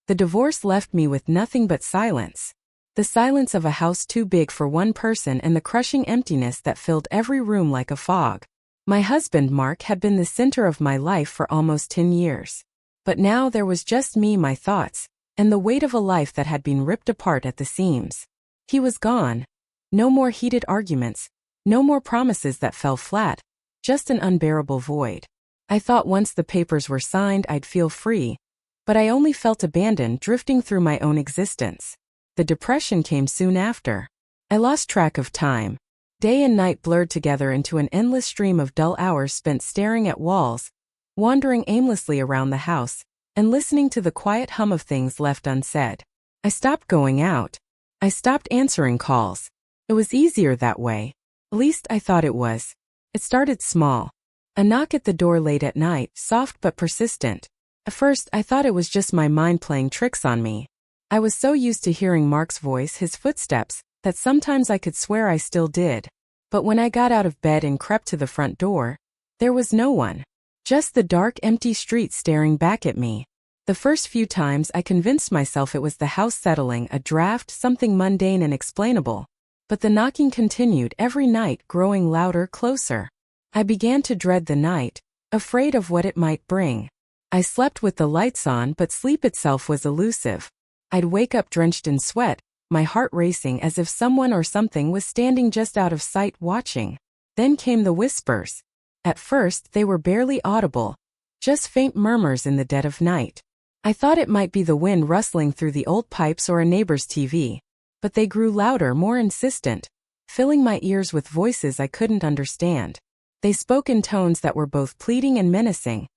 The divorce left me with nothing but silence. The silence of a house too big for one person and the crushing emptiness that filled every room like a fog. My husband, Mark, had been the center of my life for almost 10 years. But now there was just me, my thoughts, and the weight of a life that had been ripped apart at the seams. He was gone. No more heated arguments, no more promises that fell flat, just an unbearable void. I thought once the papers were signed I'd feel free, but I only felt abandoned, drifting through my own existence. The depression came soon after. I lost track of time. Day and night blurred together into an endless stream of dull hours spent staring at walls, wandering aimlessly around the house, and listening to the quiet hum of things left unsaid. I stopped going out. I stopped answering calls. It was easier that way. At least I thought it was. It started small. A knock at the door late at night, soft but persistent. At first I thought it was just my mind playing tricks on me. I was so used to hearing Mark's voice, his footsteps, that sometimes I could swear I still did. But when I got out of bed and crept to the front door, there was no one. Just the dark, empty street staring back at me. The first few times I convinced myself it was the house settling, a draft, something mundane and explainable. But the knocking continued every night, growing louder, closer. I began to dread the night, afraid of what it might bring. I slept with the lights on, but sleep itself was elusive. I'd wake up drenched in sweat, my heart racing as if someone or something was standing just out of sight watching. Then came the whispers. At first they were barely audible, just faint murmurs in the dead of night. I thought it might be the wind rustling through the old pipes or a neighbor's TV. But they grew louder, more insistent, filling my ears with voices I couldn't understand. They spoke in tones that were both pleading and menacing,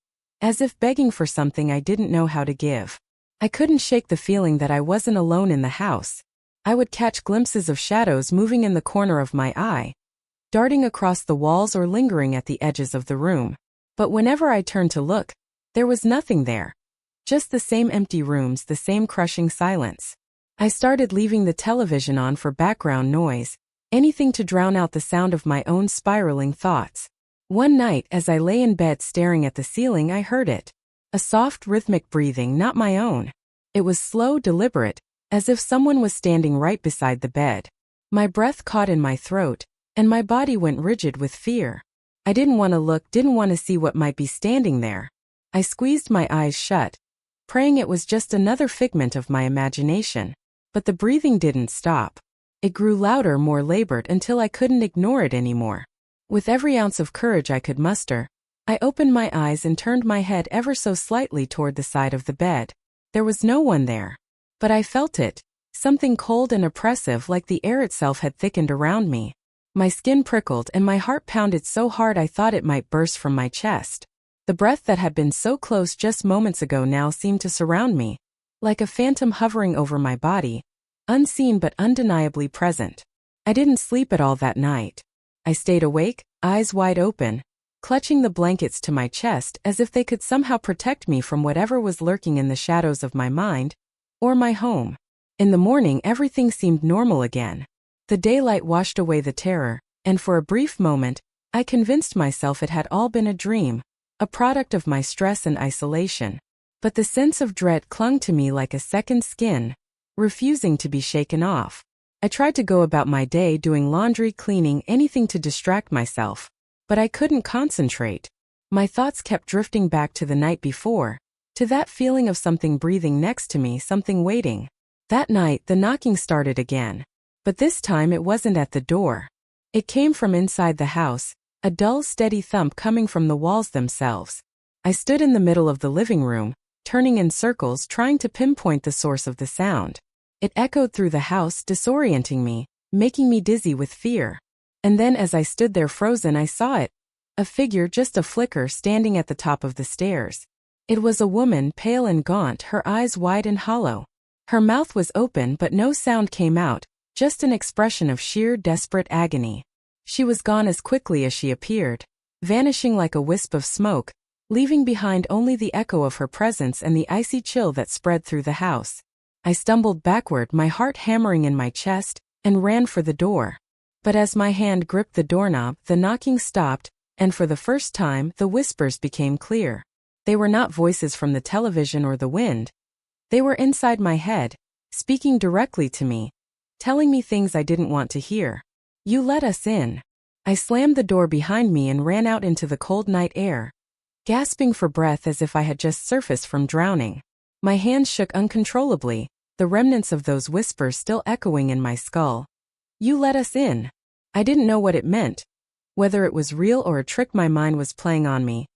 as if begging for something I didn't know how to give. I couldn't shake the feeling that I wasn't alone in the house. I would catch glimpses of shadows moving in the corner of my eye, darting across the walls or lingering at the edges of the room. But whenever I turned to look, there was nothing there. Just the same empty rooms, the same crushing silence. I started leaving the television on for background noise, anything to drown out the sound of my own spiraling thoughts. One night, as I lay in bed staring at the ceiling, I heard it. A soft, rhythmic breathing, not my own. It was slow, deliberate, as if someone was standing right beside the bed. My breath caught in my throat, and my body went rigid with fear. I didn't want to look, didn't want to see what might be standing there. I squeezed my eyes shut, praying it was just another figment of my imagination. But the breathing didn't stop. It grew louder, more labored, until I couldn't ignore it anymore. With every ounce of courage I could muster, I opened my eyes and turned my head ever so slightly toward the side of the bed. There was no one there. But I felt it, something cold and oppressive, like the air itself had thickened around me. My skin prickled and my heart pounded so hard I thought it might burst from my chest. The breath that had been so close just moments ago now seemed to surround me, like a phantom hovering over my body, unseen but undeniably present. I didn't sleep at all that night. I stayed awake, eyes wide open, clutching the blankets to my chest as if they could somehow protect me from whatever was lurking in the shadows of my mind, or my home. In the morning everything seemed normal again. The daylight washed away the terror, and for a brief moment, I convinced myself it had all been a dream, a product of my stress and isolation. But the sense of dread clung to me like a second skin, refusing to be shaken off. I tried to go about my day doing laundry, cleaning, anything to distract myself. But I couldn't concentrate. My thoughts kept drifting back to the night before, to that feeling of something breathing next to me, something waiting. That night, the knocking started again. But this time it wasn't at the door. It came from inside the house, a dull, steady thump coming from the walls themselves. I stood in the middle of the living room, turning in circles, trying to pinpoint the source of the sound. It echoed through the house, disorienting me, making me dizzy with fear. And then as I stood there frozen, I saw it. A figure, just a flicker, standing at the top of the stairs. It was a woman, pale and gaunt, her eyes wide and hollow. Her mouth was open but no sound came out, just an expression of sheer, desperate agony. She was gone as quickly as she appeared, vanishing like a wisp of smoke, leaving behind only the echo of her presence and the icy chill that spread through the house. I stumbled backward, my heart hammering in my chest, and ran for the door. But as my hand gripped the doorknob, the knocking stopped, and for the first time, the whispers became clear. They were not voices from the television or the wind. They were inside my head, speaking directly to me, telling me things I didn't want to hear. "You let us in." I slammed the door behind me and ran out into the cold night air, gasping for breath as if I had just surfaced from drowning. My hands shook uncontrollably, the remnants of those whispers still echoing in my skull. "You let us in." I didn't know what it meant, whether it was real or a trick my mind was playing on me,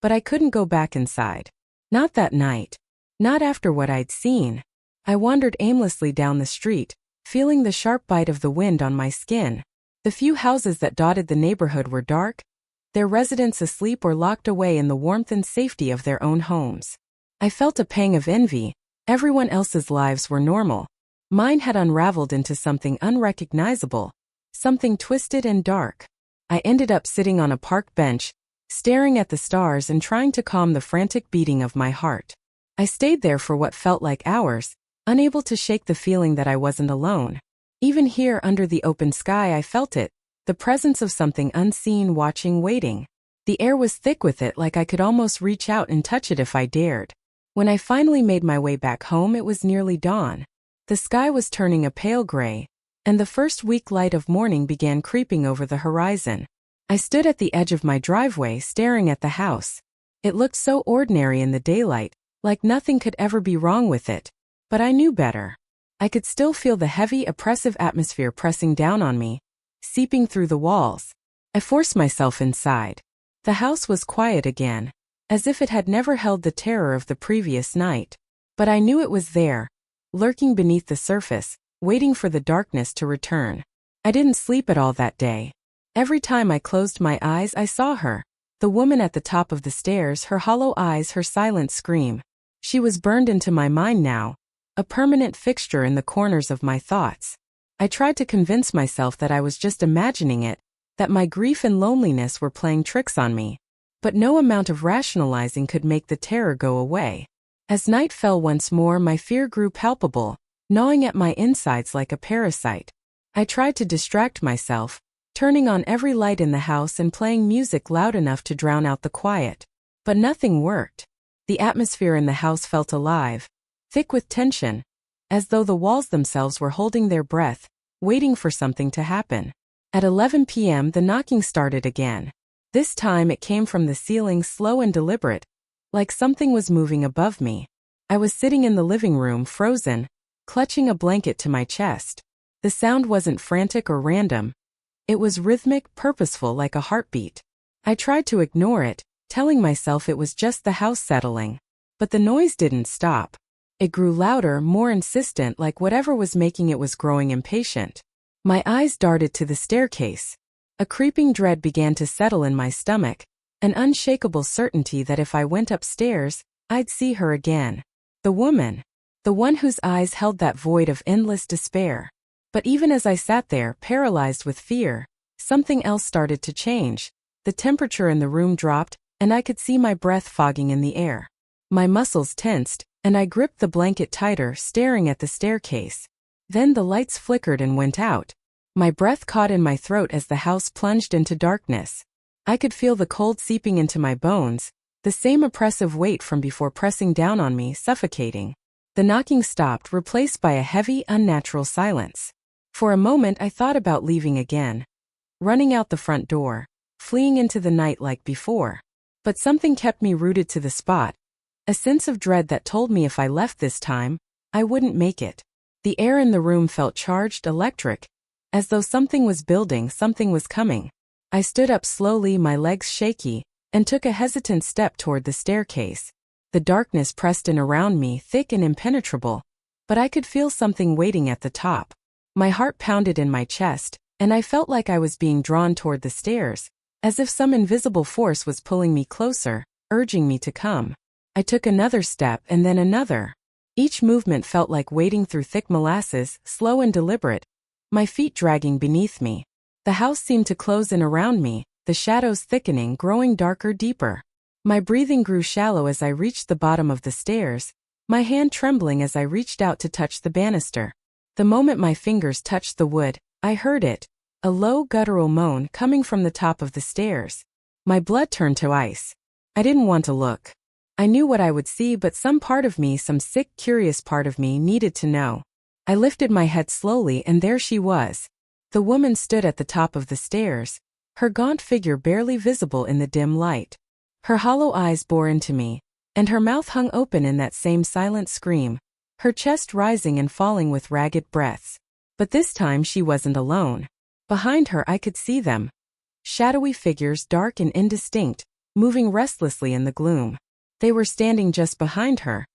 but I couldn't go back inside. Not that night. Not after what I'd seen. I wandered aimlessly down the street, feeling the sharp bite of the wind on my skin. The few houses that dotted the neighborhood were dark, their residents asleep or locked away in the warmth and safety of their own homes. I felt a pang of envy. Everyone else's lives were normal. Mine had unraveled into something unrecognizable, something twisted and dark. I ended up sitting on a park bench, staring at the stars and trying to calm the frantic beating of my heart. I stayed there for what felt like hours, unable to shake the feeling that I wasn't alone. Even here under the open sky I felt it, the presence of something unseen watching, waiting. The air was thick with it, like I could almost reach out and touch it if I dared. When I finally made my way back home, it was nearly dawn. The sky was turning a pale gray, and the first weak light of morning began creeping over the horizon. I stood at the edge of my driveway staring at the house. It looked so ordinary in the daylight, like nothing could ever be wrong with it. But I knew better. I could still feel the heavy, oppressive atmosphere pressing down on me, seeping through the walls. I forced myself inside. The house was quiet again, as if it had never held the terror of the previous night. But I knew it was there, lurking beneath the surface, waiting for the darkness to return. I didn't sleep at all that day. Every time I closed my eyes, I saw her. The woman at the top of the stairs, her hollow eyes, her silent scream. She was burned into my mind now, a permanent fixture in the corners of my thoughts. I tried to convince myself that I was just imagining it, that my grief and loneliness were playing tricks on me. But no amount of rationalizing could make the terror go away. As night fell once more, my fear grew palpable, gnawing at my insides like a parasite. I tried to distract myself, turning on every light in the house and playing music loud enough to drown out the quiet. But nothing worked. The atmosphere in the house felt alive, thick with tension, as though the walls themselves were holding their breath, waiting for something to happen. At 11 p.m. the knocking started again. This time it came from the ceiling, slow and deliberate, like something was moving above me. I was sitting in the living room, frozen, clutching a blanket to my chest. The sound wasn't frantic or random. It was rhythmic, purposeful, like a heartbeat. I tried to ignore it, telling myself it was just the house settling. But the noise didn't stop. It grew louder, more insistent, like whatever was making it was growing impatient. My eyes darted to the staircase. A creeping dread began to settle in my stomach, an unshakable certainty that if I went upstairs, I'd see her again. The woman. The one whose eyes held that void of endless despair. But even as I sat there, paralyzed with fear, something else started to change. The temperature in the room dropped, and I could see my breath fogging in the air. My muscles tensed, and I gripped the blanket tighter, staring at the staircase. Then the lights flickered and went out. My breath caught in my throat as the house plunged into darkness. I could feel the cold seeping into my bones, the same oppressive weight from before pressing down on me, suffocating. The knocking stopped, replaced by a heavy, unnatural silence. For a moment I thought about leaving again, running out the front door, fleeing into the night like before. But something kept me rooted to the spot, a sense of dread that told me if I left this time, I wouldn't make it. The air in the room felt charged, electric, as though something was building, something was coming. I stood up slowly, my legs shaky, and took a hesitant step toward the staircase. The darkness pressed in around me, thick and impenetrable, but I could feel something waiting at the top. My heart pounded in my chest, and I felt like I was being drawn toward the stairs, as if some invisible force was pulling me closer, urging me to come. I took another step and then another. Each movement felt like wading through thick molasses, slow and deliberate, my feet dragging beneath me. The house seemed to close in around me, the shadows thickening, growing darker, deeper. My breathing grew shallow as I reached the bottom of the stairs, my hand trembling as I reached out to touch the banister. The moment my fingers touched the wood, I heard it, a low guttural moan coming from the top of the stairs. My blood turned to ice. I didn't want to look. I knew what I would see, but some part of me, some sick, curious part of me, needed to know. I lifted my head slowly, and there she was. The woman stood at the top of the stairs, her gaunt figure barely visible in the dim light. Her hollow eyes bored into me, and her mouth hung open in that same silent scream, her chest rising and falling with ragged breaths. But this time she wasn't alone. Behind her I could see them. Shadowy figures, dark and indistinct, moving restlessly in the gloom. They were standing just behind her,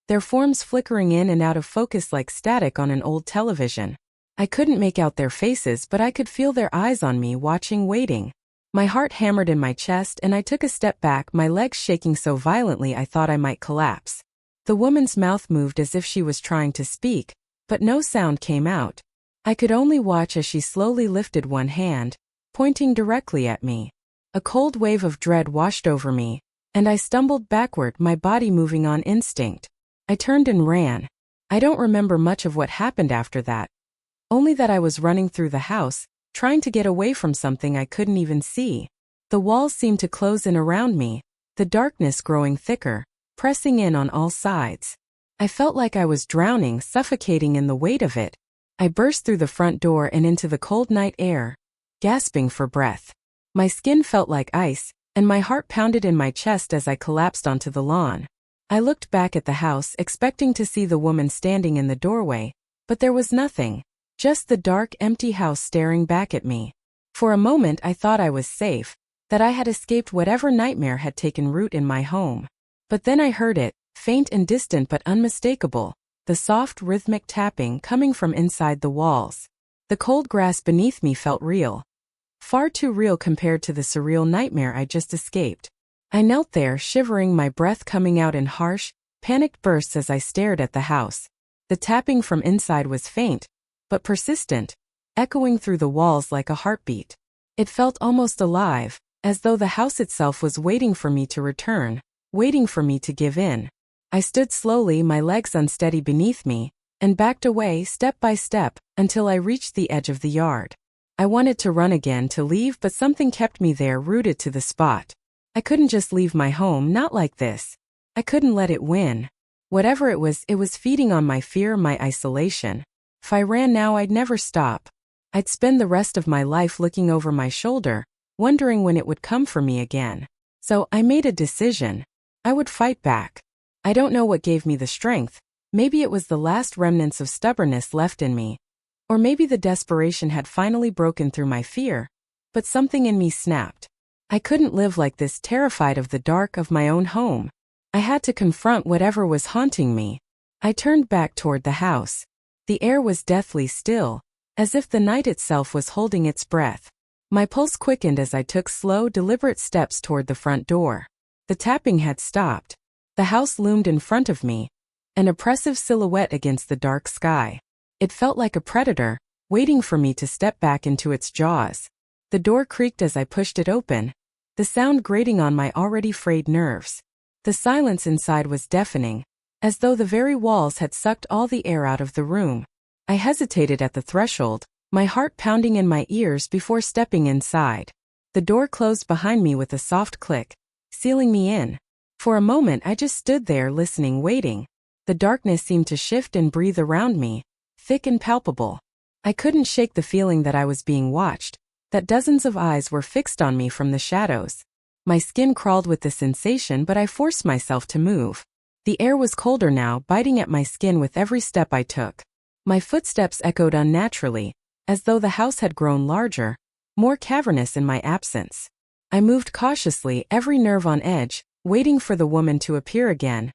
their forms flickering in and out of focus like static on an old television. I couldn't make out their faces, but I could feel their eyes on me, watching, waiting. My heart hammered in my chest, and I took a step back, my legs shaking so violently I thought I might collapse. The woman's mouth moved as if she was trying to speak, but no sound came out. I could only watch as she slowly lifted one hand, pointing directly at me. A cold wave of dread washed over me, and I stumbled backward, my body moving on instinct. I turned and ran. I don't remember much of what happened after that. Only that I was running through the house, trying to get away from something I couldn't even see. The walls seemed to close in around me, the darkness growing thicker, pressing in on all sides. I felt like I was drowning, suffocating in the weight of it. I burst through the front door and into the cold night air, gasping for breath. My skin felt like ice, and my heart pounded in my chest as I collapsed onto the lawn. I looked back at the house, expecting to see the woman standing in the doorway, but there was nothing, just the dark, empty house staring back at me. For a moment I thought I was safe, that I had escaped whatever nightmare had taken root in my home. But then I heard it, faint and distant but unmistakable, the soft, rhythmic tapping coming from inside the walls. The cold grass beneath me felt real. Far too real compared to the surreal nightmare I just escaped. I knelt there, shivering, my breath coming out in harsh, panicked bursts as I stared at the house. The tapping from inside was faint, but persistent, echoing through the walls like a heartbeat. It felt almost alive, as though the house itself was waiting for me to return, waiting for me to give in. I stood slowly, my legs unsteady beneath me, and backed away step by step, until I reached the edge of the yard. I wanted to run again, to leave, but something kept me there, rooted to the spot. I couldn't just leave my home, not like this. I couldn't let it win. Whatever it was feeding on my fear, my isolation. If I ran now, I'd never stop. I'd spend the rest of my life looking over my shoulder, wondering when it would come for me again. So I made a decision. I would fight back. I don't know what gave me the strength. Maybe it was the last remnants of stubbornness left in me. Or maybe the desperation had finally broken through my fear. But something in me snapped. I couldn't live like this, terrified of the dark of my own home. I had to confront whatever was haunting me. I turned back toward the house. The air was deathly still, as if the night itself was holding its breath. My pulse quickened as I took slow, deliberate steps toward the front door. The tapping had stopped. The house loomed in front of me, an oppressive silhouette against the dark sky. It felt like a predator, waiting for me to step back into its jaws. The door creaked as I pushed it open, the sound grating on my already frayed nerves. The silence inside was deafening, as though the very walls had sucked all the air out of the room. I hesitated at the threshold, my heart pounding in my ears before stepping inside. The door closed behind me with a soft click, sealing me in. For a moment I just stood there, listening, waiting. The darkness seemed to shift and breathe around me, thick and palpable. I couldn't shake the feeling that I was being watched, that dozens of eyes were fixed on me from the shadows. My skin crawled with the sensation, but I forced myself to move. The air was colder now, biting at my skin with every step I took. My footsteps echoed unnaturally, as though the house had grown larger, more cavernous in my absence. I moved cautiously, every nerve on edge, waiting for the woman to appear again,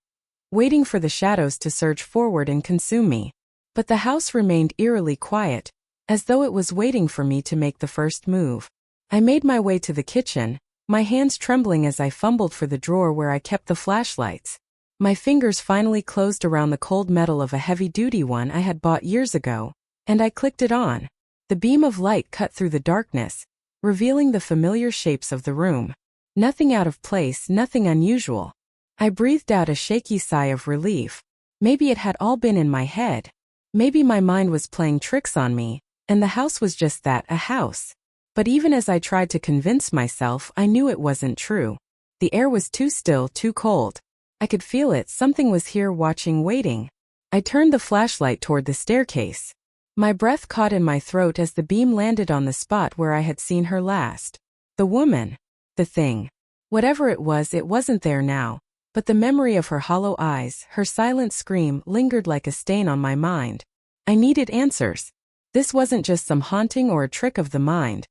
waiting for the shadows to surge forward and consume me. But the house remained eerily quiet, as though it was waiting for me to make the first move. I made my way to the kitchen, my hands trembling as I fumbled for the drawer where I kept the flashlights. My fingers finally closed around the cold metal of a heavy-duty one I had bought years ago, and I clicked it on. The beam of light cut through the darkness, revealing the familiar shapes of the room. Nothing out of place, nothing unusual. I breathed out a shaky sigh of relief. Maybe it had all been in my head. Maybe my mind was playing tricks on me, and the house was just that, a house. But even as I tried to convince myself, I knew it wasn't true. The air was too still, too cold. I could feel it, something was here watching, waiting. I turned the flashlight toward the staircase. My breath caught in my throat as the beam landed on the spot where I had seen her last. The woman. The thing. Whatever it wasn't there now, but the memory of her hollow eyes, her silent scream, lingered like a stain on my mind. I needed answers. This wasn't just some haunting or a trick of the mind.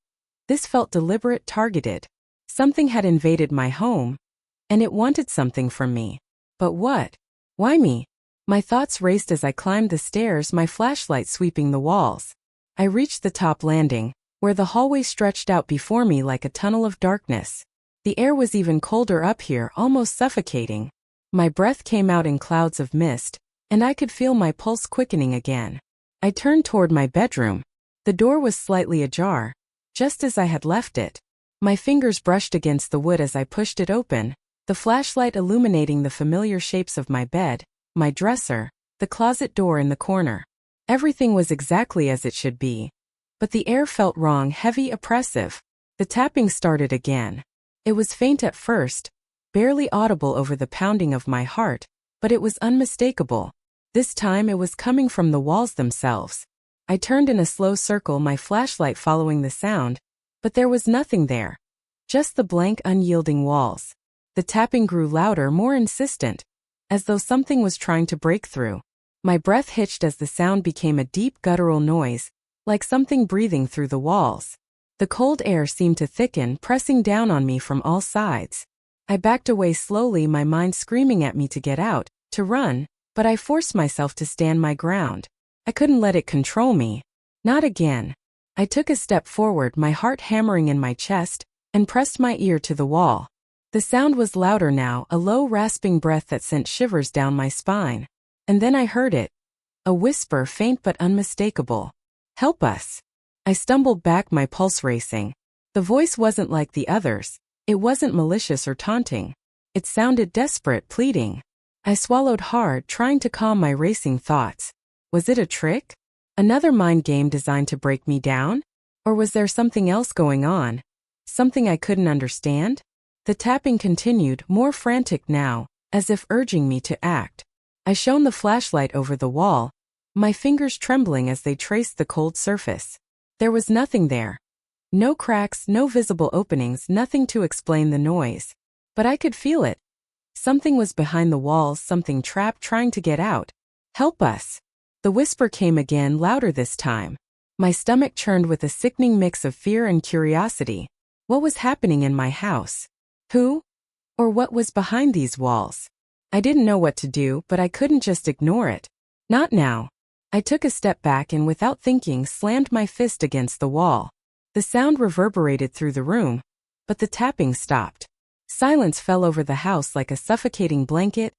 This felt deliberate, targeted. Something had invaded my home, and it wanted something from me. But what? Why me? My thoughts raced as I climbed the stairs, my flashlight sweeping the walls. I reached the top landing, where the hallway stretched out before me like a tunnel of darkness. The air was even colder up here, almost suffocating. My breath came out in clouds of mist, and I could feel my pulse quickening again. I turned toward my bedroom. The door was slightly ajar, just as I had left it. My fingers brushed against the wood as I pushed it open, the flashlight illuminating the familiar shapes of my bed, my dresser, the closet door in the corner. Everything was exactly as it should be. But the air felt wrong, heavy, oppressive. The tapping started again. It was faint at first, barely audible over the pounding of my heart, but it was unmistakable. This time it was coming from the walls themselves. I turned in a slow circle, my flashlight following the sound, but there was nothing there. Just the blank, unyielding walls. The tapping grew louder, more insistent, as though something was trying to break through. My breath hitched as the sound became a deep, guttural noise, like something breathing through the walls. The cold air seemed to thicken, pressing down on me from all sides. I backed away slowly, my mind screaming at me to get out, to run, but I forced myself to stand my ground. I couldn't let it control me. Not again. I took a step forward, my heart hammering in my chest, and pressed my ear to the wall. The sound was louder now, a low, rasping breath that sent shivers down my spine. And then I heard it. A whisper, faint but unmistakable. "Help us." I stumbled back, my pulse racing. The voice wasn't like the others. It wasn't malicious or taunting. It sounded desperate, pleading. I swallowed hard, trying to calm my racing thoughts. Was it a trick? Another mind game designed to break me down? Or was there something else going on? Something I couldn't understand? The tapping continued, more frantic now, as if urging me to act. I shone the flashlight over the wall, my fingers trembling as they traced the cold surface. There was nothing there. No cracks, no visible openings, nothing to explain the noise. But I could feel it. Something was behind the walls, something trapped, trying to get out. "Help us." The whisper came again, louder this time. My stomach churned with a sickening mix of fear and curiosity. What was happening in my house? Who? Or what was behind these walls? I didn't know what to do, but I couldn't just ignore it. Not now. I took a step back and without thinking slammed my fist against the wall. The sound reverberated through the room, but the tapping stopped. Silence fell over the house like a suffocating blanket,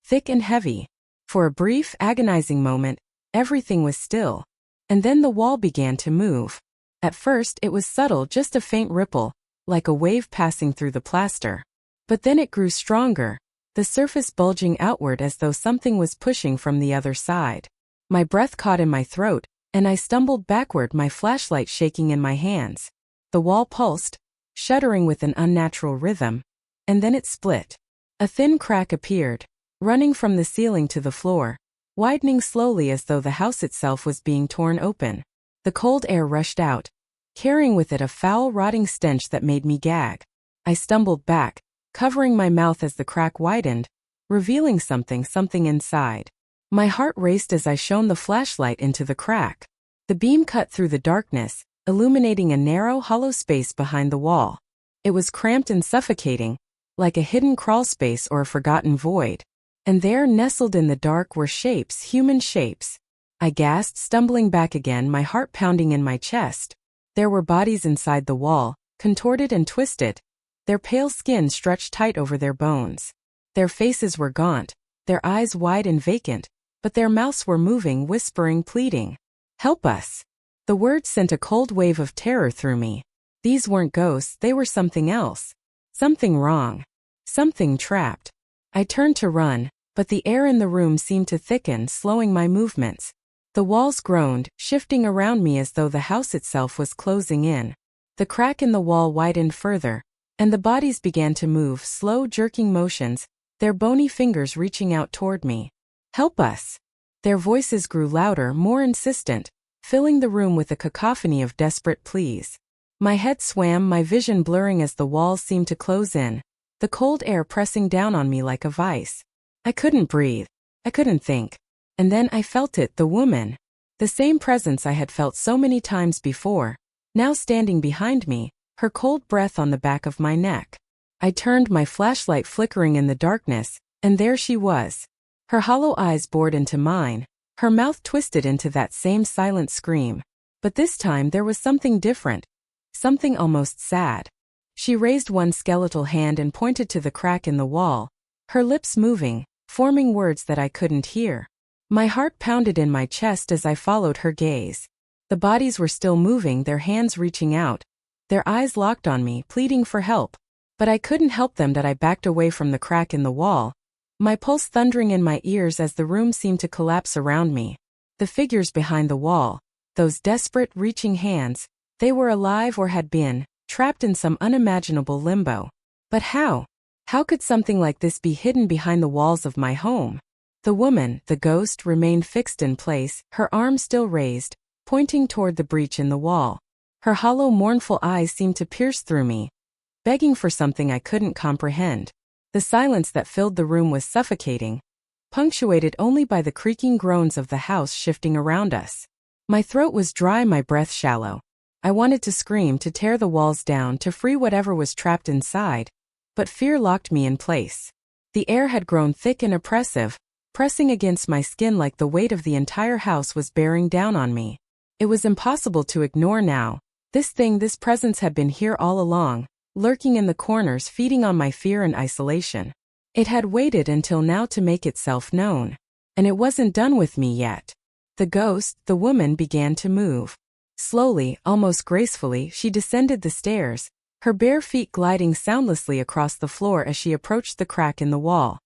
thick and heavy. For a brief, agonizing moment, everything was still. And then the wall began to move. At first it was subtle, just a faint ripple, like a wave passing through the plaster. But then it grew stronger, the surface bulging outward as though something was pushing from the other side. My breath caught in my throat, and I stumbled backward, my flashlight shaking in my hands. The wall pulsed, shuddering with an unnatural rhythm, and then it split. A thin crack appeared, running from the ceiling to the floor, widening slowly as though the house itself was being torn open. The cold air rushed out, carrying with it a foul, rotting stench that made me gag. I stumbled back, covering my mouth as the crack widened, revealing something inside. My heart raced as I shone the flashlight into the crack. The beam cut through the darkness, illuminating a narrow, hollow space behind the wall. It was cramped and suffocating, like a hidden crawl space or a forgotten void. And there, nestled in the dark, were shapes, human shapes. I gasped, stumbling back again, my heart pounding in my chest. There were bodies inside the wall, contorted and twisted, their pale skin stretched tight over their bones. Their faces were gaunt, their eyes wide and vacant, but their mouths were moving, whispering, pleading. "Help us." The words sent a cold wave of terror through me. These weren't ghosts, they were something else. Something wrong. Something trapped. I turned to run, but the air in the room seemed to thicken, slowing my movements. The walls groaned, shifting around me as though the house itself was closing in. The crack in the wall widened further, and the bodies began to move, slow, jerking motions, their bony fingers reaching out toward me. "Help us!" Their voices grew louder, more insistent, filling the room with a cacophony of desperate pleas. My head swam, my vision blurring as the walls seemed to close in, the cold air pressing down on me like a vice. I couldn't breathe. I couldn't think. And then I felt it, the woman. The same presence I had felt so many times before, now standing behind me, her cold breath on the back of my neck. I turned, my flashlight flickering in the darkness, and there she was. Her hollow eyes bored into mine, her mouth twisted into that same silent scream. But this time there was something different, something almost sad. She raised one skeletal hand and pointed to the crack in the wall, her lips moving, forming words that I couldn't hear. My heart pounded in my chest as I followed her gaze. The bodies were still moving, their hands reaching out, their eyes locked on me, pleading for help. But I couldn't help them. That I backed away from the crack in the wall, my pulse thundering in my ears as the room seemed to collapse around me. The figures behind the wall, those desperate, reaching hands, they were alive or had been, trapped in some unimaginable limbo. But how? How could something like this be hidden behind the walls of my home? The woman, the ghost, remained fixed in place, her arm still raised, pointing toward the breach in the wall. Her hollow, mournful eyes seemed to pierce through me, begging for something I couldn't comprehend. The silence that filled the room was suffocating, punctuated only by the creaking groans of the house shifting around us. My throat was dry, my breath shallow. I wanted to scream, to tear the walls down, to free whatever was trapped inside, but fear locked me in place. The air had grown thick and oppressive, pressing against my skin like the weight of the entire house was bearing down on me. It was impossible to ignore now. This thing, this presence had been here all along, lurking in the corners, feeding on my fear and isolation. It had waited until now to make itself known. And it wasn't done with me yet. The ghost, the woman, began to move. Slowly, almost gracefully, she descended the stairs, her bare feet gliding soundlessly across the floor as she approached the crack in the wall.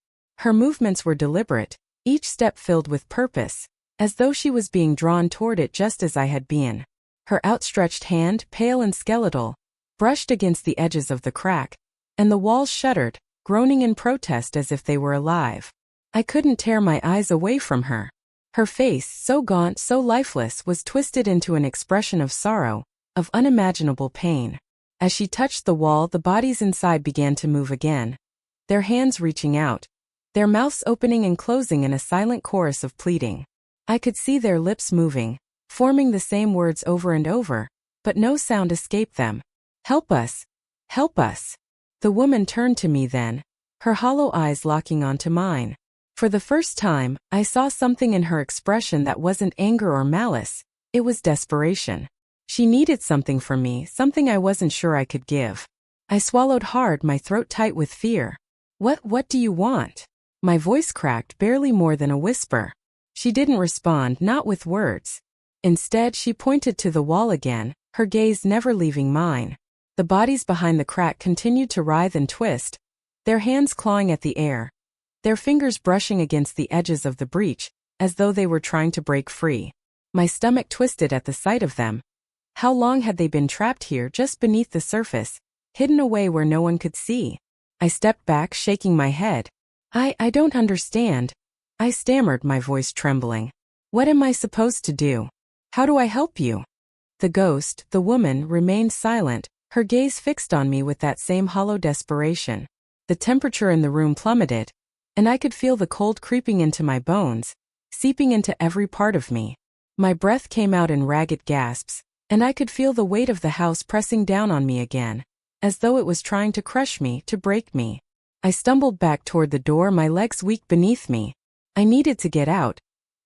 Her movements were deliberate, each step filled with purpose, as though she was being drawn toward it just as I had been. Her outstretched hand, pale and skeletal, brushed against the edges of the crack, and the walls shuddered, groaning in protest as if they were alive. I couldn't tear my eyes away from her. Her face, so gaunt, so lifeless, was twisted into an expression of sorrow, of unimaginable pain. As she touched the wall, the bodies inside began to move again, their hands reaching out, their mouths opening and closing in a silent chorus of pleading. I could see their lips moving, forming the same words over and over, but no sound escaped them. "Help us! Help us!" The woman turned to me then, her hollow eyes locking onto mine. For the first time, I saw something in her expression that wasn't anger or malice, it was desperation. She needed something from me, something I wasn't sure I could give. I swallowed hard, my throat tight with fear. What do you want?" My voice cracked, barely more than a whisper. She didn't respond, not with words. Instead, she pointed to the wall again, her gaze never leaving mine. The bodies behind the crack continued to writhe and twist, their hands clawing at the air, their fingers brushing against the edges of the breach, as though they were trying to break free. My stomach twisted at the sight of them. How long had they been trapped here, just beneath the surface, hidden away where no one could see? I stepped back, shaking my head. I don't understand. I stammered, my voice trembling. "What am I supposed to do? How do I help you?" The ghost, the woman, remained silent, her gaze fixed on me with that same hollow desperation. The temperature in the room plummeted, and I could feel the cold creeping into my bones, seeping into every part of me. My breath came out in ragged gasps, and I could feel the weight of the house pressing down on me again, as though it was trying to crush me, to break me. I stumbled back toward the door, my legs weak beneath me. I needed to get out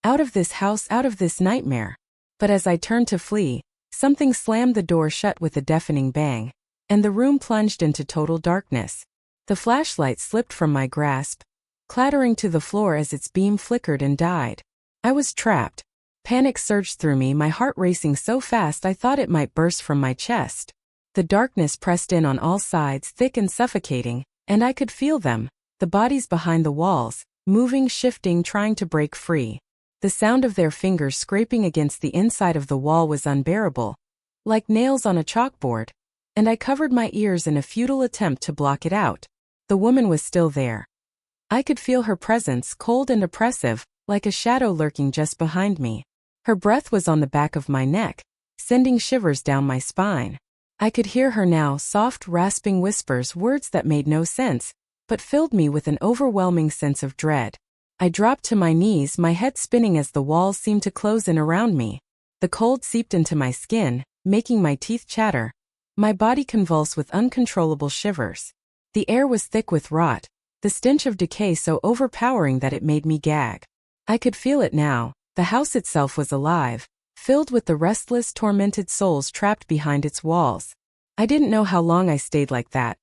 of this house, out of this nightmare. But as I turned to flee, something slammed the door shut with a deafening bang, and the room plunged into total darkness. The flashlight slipped from my grasp, clattering to the floor as its beam flickered and died. I was trapped. Panic surged through me, my heart racing so fast I thought it might burst from my chest. The darkness pressed in on all sides, thick and suffocating, and I could feel them, the bodies behind the walls, moving, shifting, trying to break free. The sound of their fingers scraping against the inside of the wall was unbearable, like nails on a chalkboard, and I covered my ears in a futile attempt to block it out. The woman was still there. I could feel her presence, cold and oppressive, like a shadow lurking just behind me. Her breath was on the back of my neck, sending shivers down my spine. I could hear her now, soft, rasping whispers, words that made no sense, but filled me with an overwhelming sense of dread. I dropped to my knees, my head spinning as the walls seemed to close in around me. The cold seeped into my skin, making my teeth chatter. My body convulsed with uncontrollable shivers. The air was thick with rot, the stench of decay so overpowering that it made me gag. I could feel it now. The house itself was alive, filled with the restless, tormented souls trapped behind its walls. I didn't know how long I stayed like that.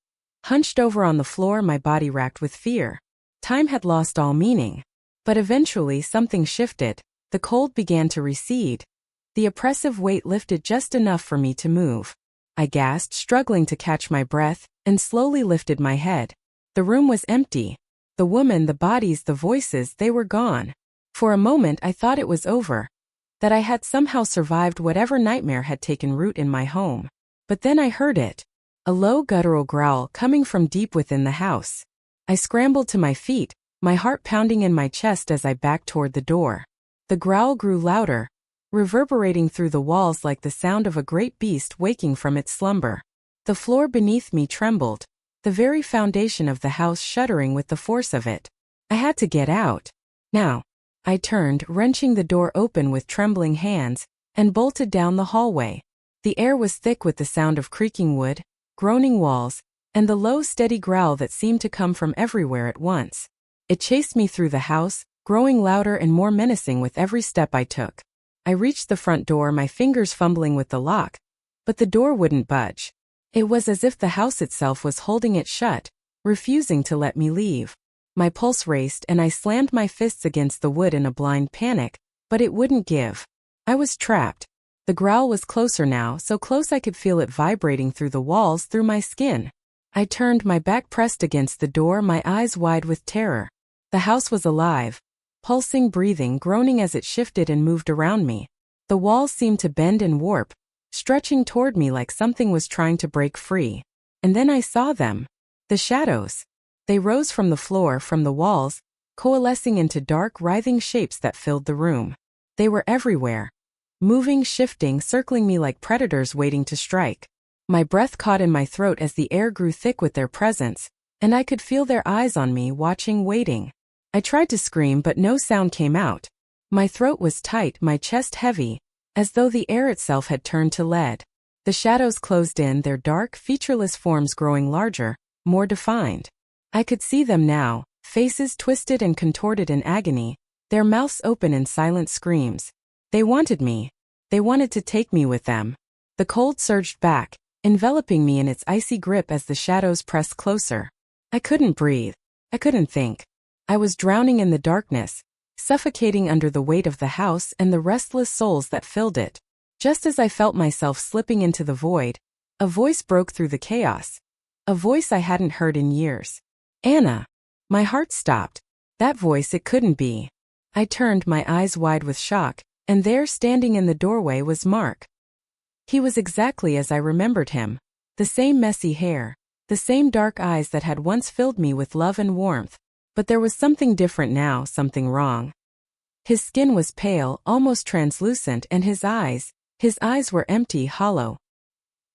Hunched over on the floor, my body racked with fear. Time had lost all meaning. But eventually something shifted. The cold began to recede. The oppressive weight lifted just enough for me to move. I gasped, struggling to catch my breath, and slowly lifted my head. The room was empty. The woman, the bodies, the voices, they were gone. For a moment I thought it was over, that I had somehow survived whatever nightmare had taken root in my home. But then I heard it. A low guttural growl coming from deep within the house. I scrambled to my feet, my heart pounding in my chest as I backed toward the door. The growl grew louder, reverberating through the walls like the sound of a great beast waking from its slumber. The floor beneath me trembled, the very foundation of the house shuddering with the force of it. I had to get out. Now. I turned, wrenching the door open with trembling hands, and bolted down the hallway. The air was thick with the sound of creaking wood, groaning walls, and the low, steady growl that seemed to come from everywhere at once. It chased me through the house, growing louder and more menacing with every step I took. I reached the front door, my fingers fumbling with the lock, but the door wouldn't budge. It was as if the house itself was holding it shut, refusing to let me leave. My pulse raced and I slammed my fists against the wood in a blind panic, but it wouldn't give. I was trapped. The growl was closer now, so close I could feel it vibrating through the walls, through my skin. I turned, my back pressed against the door, my eyes wide with terror. The house was alive, pulsing, breathing, groaning as it shifted and moved around me. The walls seemed to bend and warp, stretching toward me like something was trying to break free. And then I saw them. The shadows. They rose from the floor, from the walls, coalescing into dark, writhing shapes that filled the room. They were everywhere. Moving, shifting, circling me like predators waiting to strike. My breath caught in my throat as the air grew thick with their presence, and I could feel their eyes on me, watching, waiting. I tried to scream, but no sound came out. My throat was tight, my chest heavy, as though the air itself had turned to lead. The shadows closed in, their dark, featureless forms growing larger, more defined. I could see them now, faces twisted and contorted in agony, their mouths open in silent screams. They wanted me. They wanted to take me with them. The cold surged back, enveloping me in its icy grip as the shadows pressed closer. I couldn't breathe. I couldn't think. I was drowning in the darkness, suffocating under the weight of the house and the restless souls that filled it. Just as I felt myself slipping into the void, a voice broke through the chaos. A voice I hadn't heard in years. Anna. My heart stopped. That voice, it couldn't be. I turned, my eyes wide with shock, and there, standing in the doorway, was Mark. He was exactly as I remembered him. The same messy hair, the same dark eyes that had once filled me with love and warmth. But there was something different now, something wrong. His skin was pale, almost translucent, and his eyes were empty, hollow.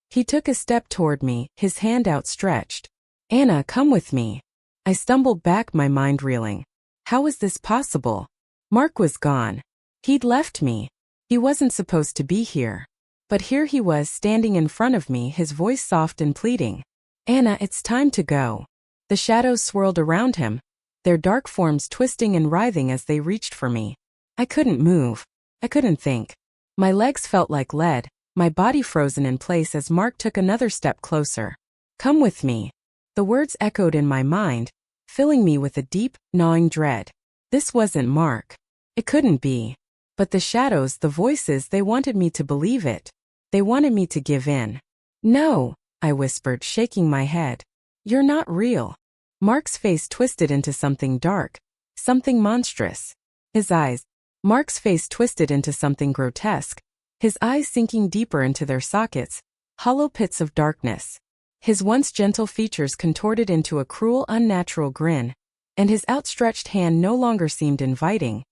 He took a step toward me, his hand outstretched. Anna, come with me. I stumbled back, my mind reeling. How was this possible? Mark was gone. He'd left me. He wasn't supposed to be here. But here he was, standing in front of me, his voice soft and pleading. Anna, it's time to go. The shadows swirled around him, their dark forms twisting and writhing as they reached for me. I couldn't move. I couldn't think. My legs felt like lead, my body frozen in place as Mark took another step closer. Come with me. The words echoed in my mind, filling me with a deep, gnawing dread. This wasn't Mark. It couldn't be. But the shadows, the voices, they wanted me to believe it. They wanted me to give in. No, I whispered, shaking my head. You're not real. Mark's face twisted into something dark, something monstrous. Mark's face twisted into something grotesque, his eyes sinking deeper into their sockets, hollow pits of darkness. His once gentle features contorted into a cruel, unnatural grin, and his outstretched hand no longer seemed inviting.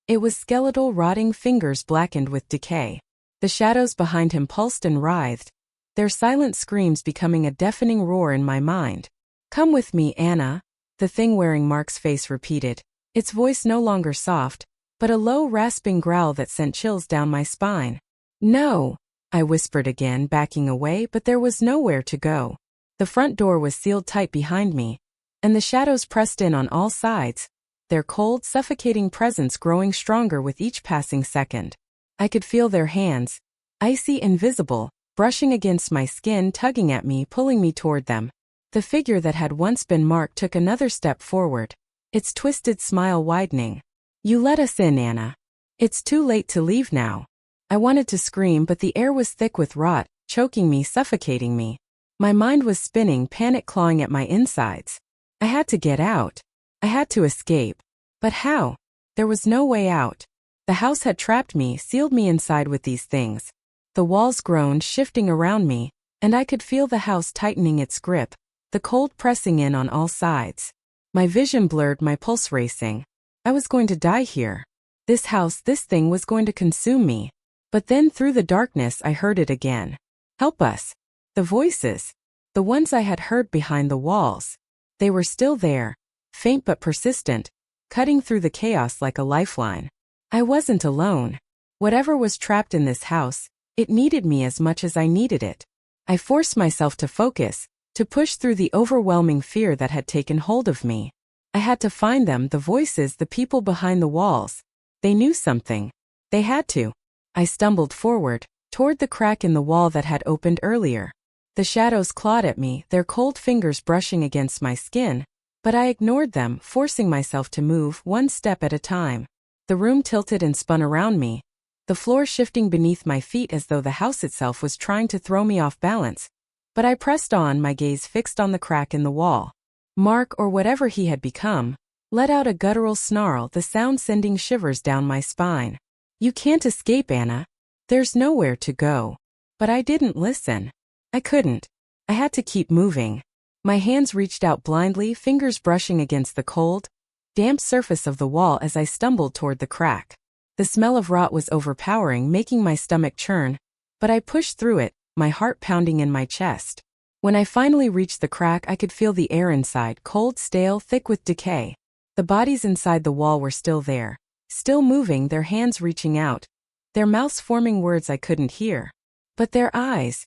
It was skeletal, rotting fingers blackened with decay. The shadows behind him pulsed and writhed, their silent screams becoming a deafening roar in my mind. "Come with me, Anna," the thing wearing Mark's face repeated, its voice no longer soft, but a low, rasping growl that sent chills down my spine. "No," I whispered again, backing away, but there was nowhere to go. The front door was sealed tight behind me, and the shadows pressed in on all sides, their cold, suffocating presence growing stronger with each passing second. I could feel their hands, icy, invisible, brushing against my skin, tugging at me, pulling me toward them. The figure that had once been Mark took another step forward, its twisted smile widening. "You let us in, Anna. It's too late to leave now." I wanted to scream, but the air was thick with rot, choking me, suffocating me. My mind was spinning, panic clawing at my insides. I had to get out. I had to escape. But how? There was no way out. The house had trapped me, sealed me inside with these things. The walls groaned, shifting around me, and I could feel the house tightening its grip, the cold pressing in on all sides. My vision blurred, my pulse racing. I was going to die here. This house, this thing was going to consume me. But then through the darkness I heard it again. "Help us." The voices. The ones I had heard behind the walls. They were still there, faint but persistent, cutting through the chaos like a lifeline. I wasn't alone. Whatever was trapped in this house, it needed me as much as I needed it. I forced myself to focus, to push through the overwhelming fear that had taken hold of me. I had to find them, the voices, the people behind the walls. They knew something. They had to. I stumbled forward, toward the crack in the wall that had opened earlier. The shadows clawed at me, their cold fingers brushing against my skin, but I ignored them, forcing myself to move one step at a time. The room tilted and spun around me, the floor shifting beneath my feet as though the house itself was trying to throw me off balance. But I pressed on, my gaze fixed on the crack in the wall. Mark, or whatever he had become, let out a guttural snarl, the sound sending shivers down my spine. "You can't escape, Anna. There's nowhere to go." But I didn't listen. I couldn't. I had to keep moving. My hands reached out blindly, fingers brushing against the cold, damp surface of the wall as I stumbled toward the crack. The smell of rot was overpowering, making my stomach churn, but I pushed through it, my heart pounding in my chest. When I finally reached the crack, I could feel the air inside, cold, stale, thick with decay. The bodies inside the wall were still there, still moving, their hands reaching out, their mouths forming words I couldn't hear. But their eyes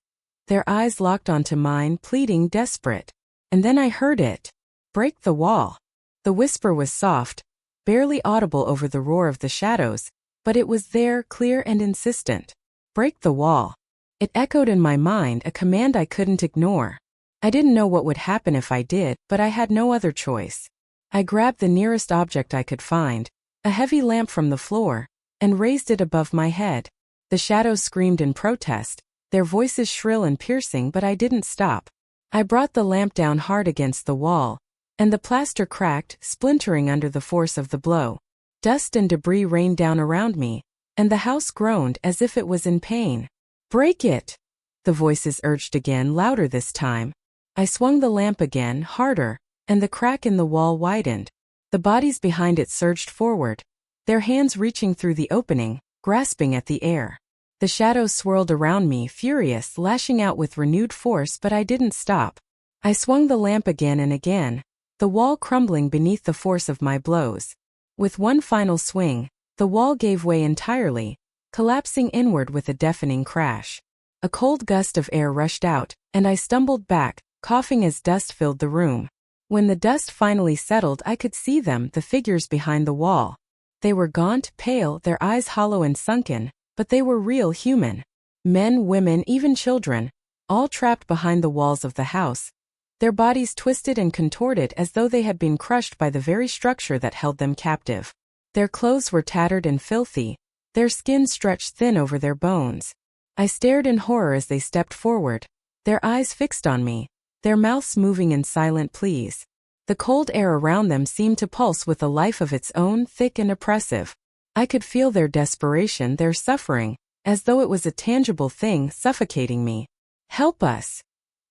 locked onto mine, pleading, desperate. And then I heard it. "Break the wall." The whisper was soft, barely audible over the roar of the shadows, but it was there, clear and insistent. "Break the wall." It echoed in my mind, a command I couldn't ignore. I didn't know what would happen if I did, but I had no other choice. I grabbed the nearest object I could find, a heavy lamp from the floor, and raised it above my head. The shadows screamed in protest, their voices shrill and piercing, but I didn't stop. I brought the lamp down hard against the wall, and the plaster cracked, splintering under the force of the blow. Dust and debris rained down around me, and the house groaned as if it was in pain. "Break it!" The voices urged again, louder this time. I swung the lamp again, harder, and the crack in the wall widened. The bodies behind it surged forward, their hands reaching through the opening, grasping at the air. The shadows swirled around me, furious, lashing out with renewed force, but I didn't stop. I swung the lamp again and again, the wall crumbling beneath the force of my blows. With one final swing, the wall gave way entirely, collapsing inward with a deafening crash. A cold gust of air rushed out, and I stumbled back, coughing as dust filled the room. When the dust finally settled, I could see them, the figures behind the wall. They were gaunt, pale, their eyes hollow and sunken, but they were real, human. Men, women, even children, all trapped behind the walls of the house, their bodies twisted and contorted as though they had been crushed by the very structure that held them captive. Their clothes were tattered and filthy, their skin stretched thin over their bones. I stared in horror as they stepped forward, their eyes fixed on me, their mouths moving in silent pleas. The cold air around them seemed to pulse with a life of its own, thick and oppressive. I could feel their desperation, their suffering, as though it was a tangible thing suffocating me. "Help us,"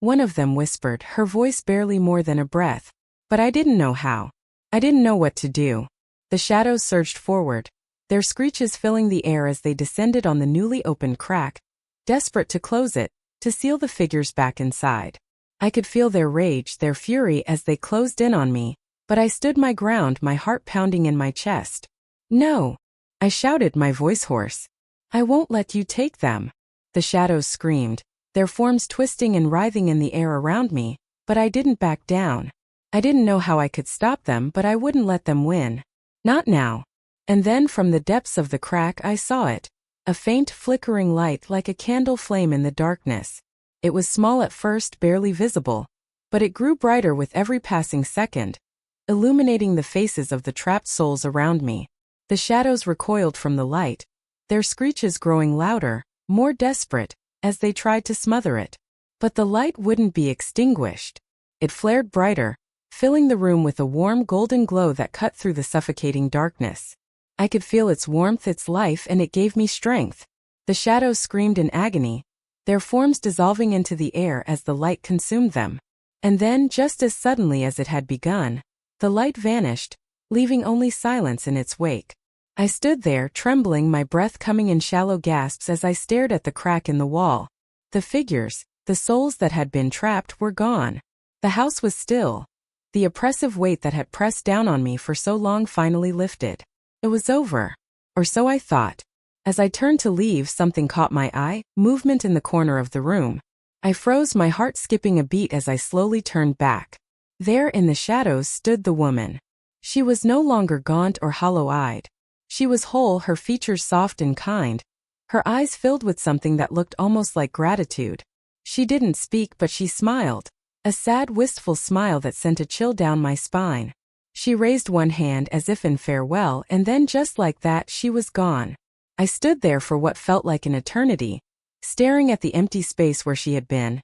one of them whispered, her voice barely more than a breath. But I didn't know how. I didn't know what to do. The shadows surged forward, their screeches filling the air as they descended on the newly opened crack, desperate to close it, to seal the figures back inside. I could feel their rage, their fury as they closed in on me, but I stood my ground, my heart pounding in my chest. No! I shouted, my voice hoarse. I won't let you take them. The shadows screamed, their forms twisting and writhing in the air around me, but I didn't back down. I didn't know how I could stop them, but I wouldn't let them win. Not now. And then from the depths of the crack I saw it. A faint flickering light like a candle flame in the darkness. It was small at first, barely visible, but it grew brighter with every passing second, illuminating the faces of the trapped souls around me. The shadows recoiled from the light, their screeches growing louder, more desperate, as they tried to smother it. But the light wouldn't be extinguished. It flared brighter, filling the room with a warm golden glow that cut through the suffocating darkness. I could feel its warmth, its life, and it gave me strength. The shadows screamed in agony, their forms dissolving into the air as the light consumed them. And then, just as suddenly as it had begun, the light vanished, leaving only silence in its wake. I stood there, trembling, my breath coming in shallow gasps as I stared at the crack in the wall. The figures, the souls that had been trapped, were gone. The house was still. The oppressive weight that had pressed down on me for so long finally lifted. It was over. Or so I thought. As I turned to leave, something caught my eye, movement in the corner of the room. I froze, my heart skipping a beat as I slowly turned back. There in the shadows stood the woman. She was no longer gaunt or hollow-eyed. She was whole, her features soft and kind, her eyes filled with something that looked almost like gratitude. She didn't speak, but she smiled, a sad, wistful smile that sent a chill down my spine. She raised one hand as if in farewell, and then just like that, she was gone. I stood there for what felt like an eternity, staring at the empty space where she had been,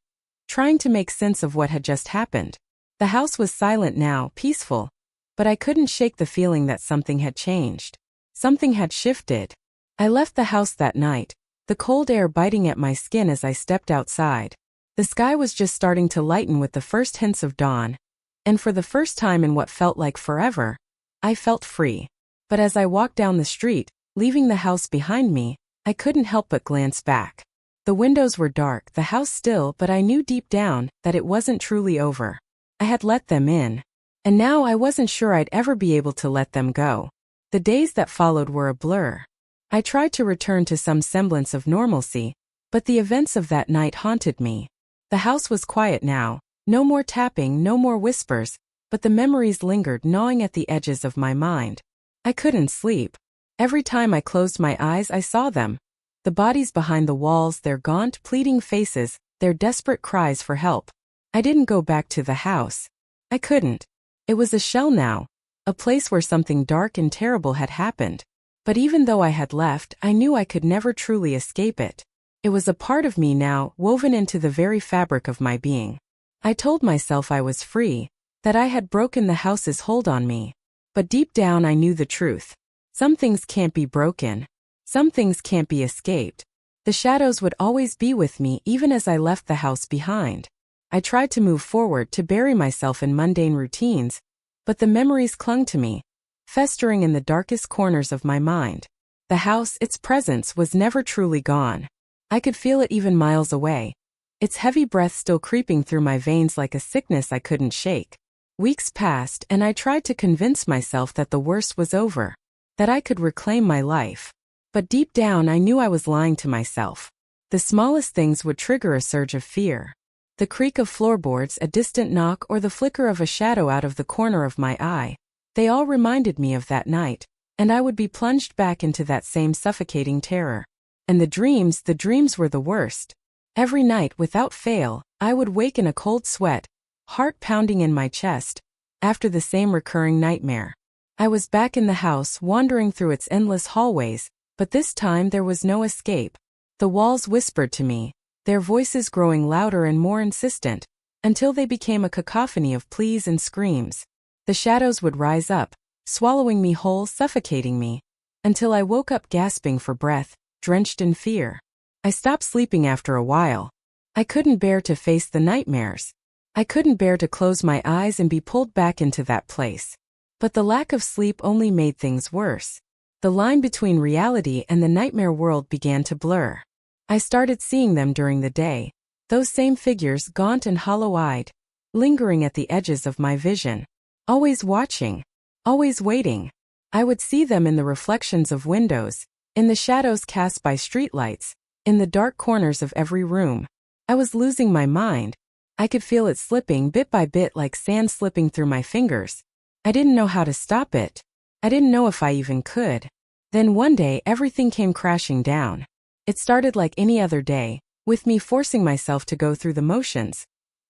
trying to make sense of what had just happened. The house was silent now, peaceful, but I couldn't shake the feeling that something had changed. Something had shifted. I left the house that night, the cold air biting at my skin as I stepped outside. The sky was just starting to lighten with the first hints of dawn, and for the first time in what felt like forever, I felt free. But as I walked down the street, leaving the house behind me, I couldn't help but glance back. The windows were dark, the house still, but I knew deep down that it wasn't truly over. I had let them in, and now I wasn't sure I'd ever be able to let them go. The days that followed were a blur. I tried to return to some semblance of normalcy, but the events of that night haunted me. The house was quiet now, no more tapping, no more whispers, but the memories lingered, gnawing at the edges of my mind. I couldn't sleep. Every time I closed my eyes, I saw them. The bodies behind the walls, their gaunt, pleading faces, their desperate cries for help. I didn't go back to the house. I couldn't. It was a shell now, a place where something dark and terrible had happened. But even though I had left, I knew I could never truly escape it. It was a part of me now, woven into the very fabric of my being. I told myself I was free, that I had broken the house's hold on me. But deep down I knew the truth. Some things can't be broken. Some things can't be escaped. The shadows would always be with me even as I left the house behind. I tried to move forward, to bury myself in mundane routines, but the memories clung to me, festering in the darkest corners of my mind. The house, its presence, was never truly gone. I could feel it even miles away, its heavy breath still creeping through my veins like a sickness I couldn't shake. Weeks passed, and I tried to convince myself that the worst was over, that I could reclaim my life. But deep down I knew I was lying to myself. The smallest things would trigger a surge of fear. The creak of floorboards, a distant knock, or the flicker of a shadow out of the corner of my eye. They all reminded me of that night, and I would be plunged back into that same suffocating terror. And the dreams were the worst. Every night, without fail, I would wake in a cold sweat, heart pounding in my chest, after the same recurring nightmare. I was back in the house, wandering through its endless hallways, but this time there was no escape. The walls whispered to me, their voices growing louder and more insistent, until they became a cacophony of pleas and screams. The shadows would rise up, swallowing me whole, suffocating me, until I woke up gasping for breath, drenched in fear. I stopped sleeping after a while. I couldn't bear to face the nightmares. I couldn't bear to close my eyes and be pulled back into that place. But the lack of sleep only made things worse. The line between reality and the nightmare world began to blur. I started seeing them during the day, those same figures, gaunt and hollow-eyed, lingering at the edges of my vision. Always watching, always waiting. I would see them in the reflections of windows, in the shadows cast by streetlights, in the dark corners of every room. I was losing my mind. I could feel it slipping bit by bit like sand slipping through my fingers. I didn't know how to stop it. I didn't know if I even could. Then one day everything came crashing down. It started like any other day, with me forcing myself to go through the motions.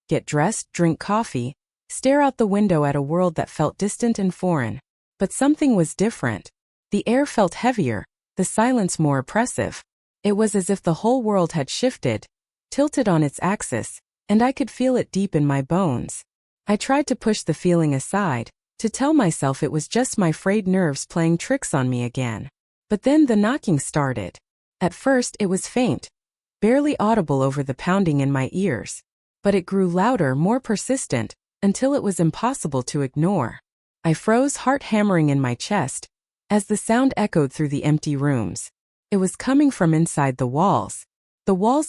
Get dressed, drink coffee, stare out the window at a world that felt distant and foreign. But something was different. The air felt heavier, the silence more oppressive. It was as if the whole world had shifted, tilted on its axis, and I could feel it deep in my bones. I tried to push the feeling aside, to tell myself it was just my frayed nerves playing tricks on me again. But then the knocking started. At first it was faint, barely audible over the pounding in my ears. But it grew louder, more persistent, until it was impossible to ignore. I froze, heart hammering in my chest, as the sound echoed through the empty rooms. It was coming from inside the walls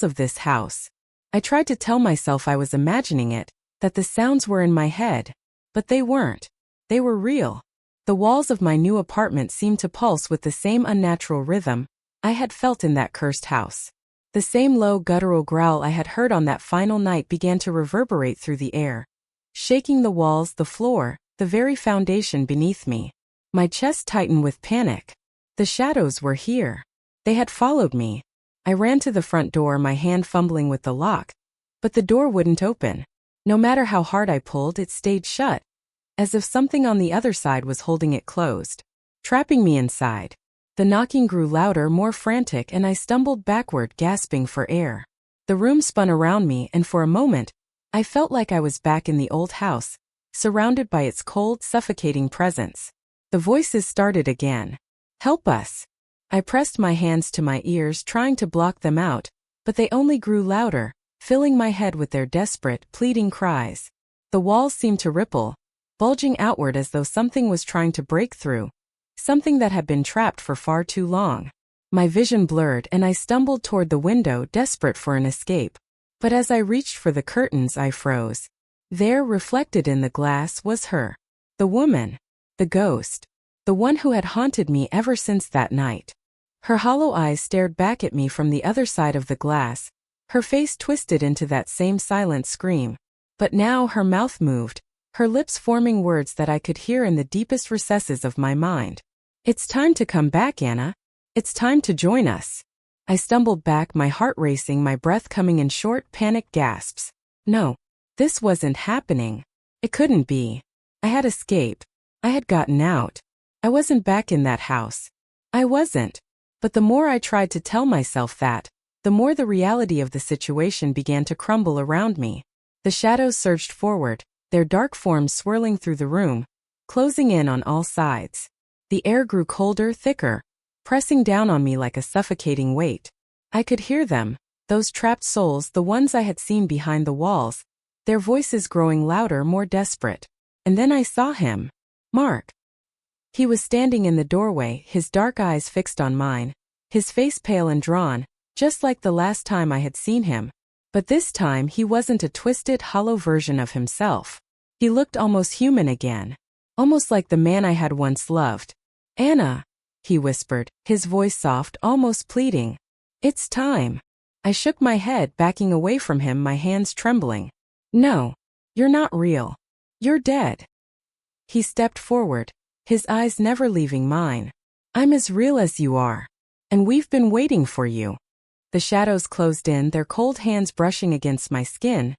of this house. I tried to tell myself I was imagining it, that the sounds were in my head. But they weren't. They were real. The walls of my new apartment seemed to pulse with the same unnatural rhythm I had felt in that cursed house. The same low guttural growl I had heard on that final night began to reverberate through the air, shaking the walls, the floor, the very foundation beneath me. My chest tightened with panic. The shadows were here. They had followed me. I ran to the front door, my hand fumbling with the lock. But the door wouldn't open. No matter how hard I pulled, it stayed shut, as if something on the other side was holding it closed, trapping me inside. The knocking grew louder, more frantic, and I stumbled backward, gasping for air. The room spun around me, and for a moment, I felt like I was back in the old house, surrounded by its cold, suffocating presence. The voices started again. "Help us." I pressed my hands to my ears, trying to block them out, but they only grew louder, filling my head with their desperate, pleading cries. The walls seemed to ripple, bulging outward as though something was trying to break through, something that had been trapped for far too long. My vision blurred and I stumbled toward the window, desperate for an escape. But as I reached for the curtains, I froze. There, reflected in the glass, was her. The woman. The ghost. The one who had haunted me ever since that night. Her hollow eyes stared back at me from the other side of the glass, her face twisted into that same silent scream. But now her mouth moved, her lips forming words that I could hear in the deepest recesses of my mind. "It's time to come back, Anna. It's time to join us." I stumbled back, my heart racing, my breath coming in short, panicked gasps. No, this wasn't happening. It couldn't be. I had escaped. I had gotten out. I wasn't back in that house. I wasn't. But the more I tried to tell myself that, the more the reality of the situation began to crumble around me. The shadows surged forward, their dark forms swirling through the room, closing in on all sides. The air grew colder, thicker, pressing down on me like a suffocating weight. I could hear them, those trapped souls, the ones I had seen behind the walls, their voices growing louder, more desperate. And then I saw him. Mark. He was standing in the doorway, his dark eyes fixed on mine, his face pale and drawn, just like the last time I had seen him. But this time he wasn't a twisted, hollow version of himself. He looked almost human again. Almost like the man I had once loved. "Anna," he whispered, his voice soft, almost pleading. "It's time." I shook my head, backing away from him, my hands trembling. "No, you're not real. You're dead." He stepped forward, his eyes never leaving mine. "I'm as real as you are. And we've been waiting for you." The shadows closed in, their cold hands brushing against my skin,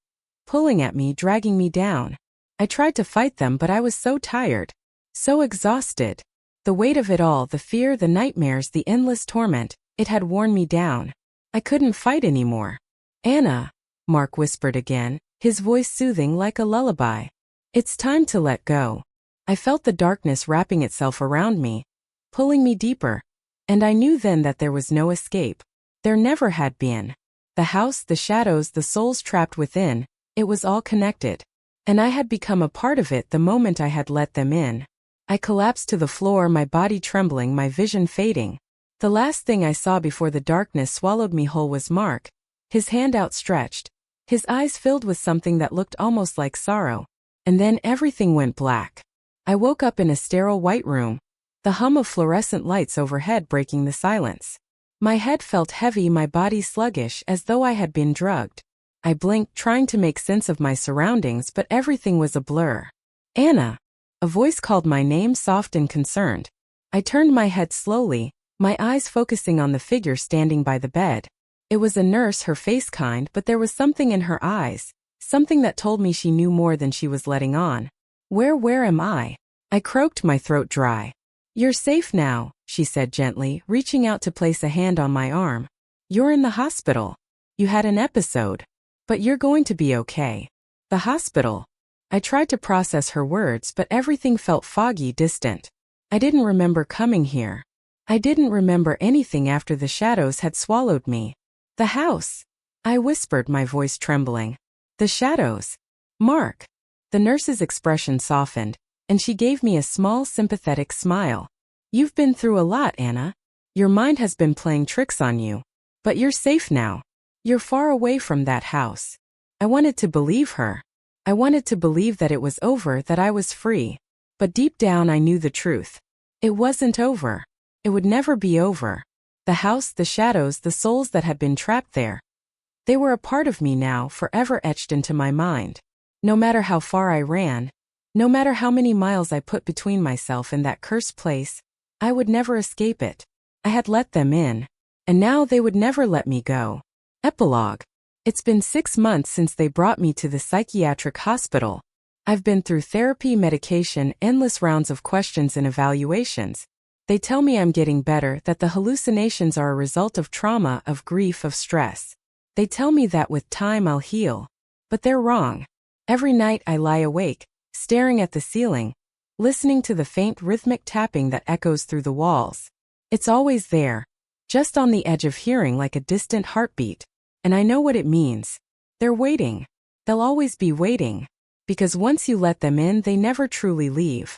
pulling at me, dragging me down. I tried to fight them, but I was so tired, so exhausted. The weight of it all, the fear, the nightmares, the endless torment, it had worn me down. I couldn't fight anymore. "Anna," Mark whispered again, his voice soothing like a lullaby. "It's time to let go." I felt the darkness wrapping itself around me, pulling me deeper, and I knew then that there was no escape. There never had been. The house, the shadows, the souls trapped within, it was all connected. And I had become a part of it the moment I had let them in. I collapsed to the floor, my body trembling, my vision fading. The last thing I saw before the darkness swallowed me whole was Mark, his hand outstretched, his eyes filled with something that looked almost like sorrow. And then everything went black. I woke up in a sterile white room, the hum of fluorescent lights overhead breaking the silence. My head felt heavy, my body sluggish, as though I had been drugged. I blinked, trying to make sense of my surroundings, but everything was a blur. Anna! A voice called my name, soft and concerned. I turned my head slowly, my eyes focusing on the figure standing by the bed. It was a nurse, her face kind, but there was something in her eyes, something that told me she knew more than she was letting on. Where am I? I croaked, my throat dry. You're safe now, she said gently, reaching out to place a hand on my arm. You're in the hospital. You had an episode. But you're going to be okay. The hospital. I tried to process her words, but everything felt foggy, distant. I didn't remember coming here. I didn't remember anything after the shadows had swallowed me. The house. I whispered, my voice trembling. The shadows. Mark. The nurse's expression softened, and she gave me a small, sympathetic smile. You've been through a lot, Anna. Your mind has been playing tricks on you. But you're safe now. You're far away from that house. I wanted to believe her. I wanted to believe that it was over, that I was free. But deep down I knew the truth. It wasn't over. It would never be over. The house, the shadows, the souls that had been trapped there. They were a part of me now, forever etched into my mind. No matter how far I ran, no matter how many miles I put between myself and that cursed place, I would never escape it. I had let them in, and now they would never let me go. Epilogue. It's been 6 months since they brought me to the psychiatric hospital. I've been through therapy, medication, endless rounds of questions and evaluations. They tell me I'm getting better, that the hallucinations are a result of trauma, of grief, of stress. They tell me that with time I'll heal. But they're wrong. Every night I lie awake, staring at the ceiling, listening to the faint rhythmic tapping that echoes through the walls. It's always there, just on the edge of hearing, like a distant heartbeat. And I know what it means. They're waiting. They'll always be waiting. Because once you let them in, they never truly leave.